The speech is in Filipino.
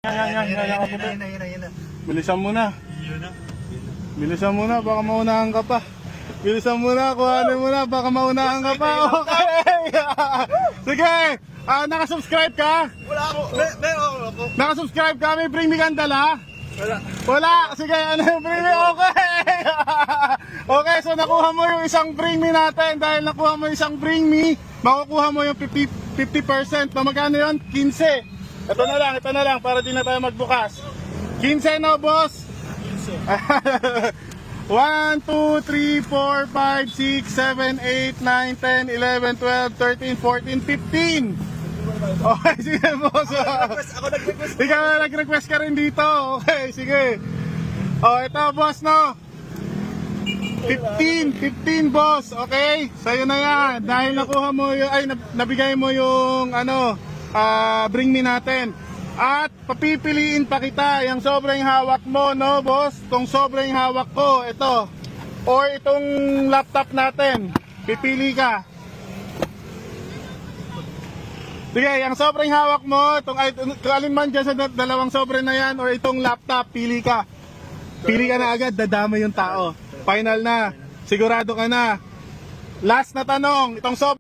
Yan. Bilisan mo na. Bilisan mo na, baka maunahan ka pa. Bilisan mo na, kuhanin mo na, baka maunahan ka pa. Okay! Sige! Nakasubscribe ka? Wala ako. Meron ako. Nakasubscribe ka? May bring me kandala? Wala. Wala! Sige, ano yung bring me? Okay! Okay, so nakuha mo yung isang bring me natin. Dahil nakuha mo yung isang bring me, makukuha mo yung 50%. Pa magkano yun? 15. Ito na lang, para di na tayo magbukas. 15 no, boss? 1, 2, 3, 4, 5, 6, 7, 8, 9, 10, 11, 12, 13, 14, 15. Okay, sige boss. Ako nag-request. Ikaw na nag-request ka rin dito. Okay, sige. Oh, ito boss no. 15 boss. Okay? Sa'yo na yan. Dahil nakuha mo yung, nabigay mo yung bring me natin. At papipiliin pa kita yung sobrang hawak mo, no boss? Itong sobrang hawak ko, ito. Or itong laptop natin. Pipili ka. Sige, yung sobrang hawak mo, itong alin man dyan sa dalawang sobre na yan, or itong laptop, pili ka. Pili ka na agad, dadama yung tao. Final na. Sigurado ka na. Last na tanong, itong sobrang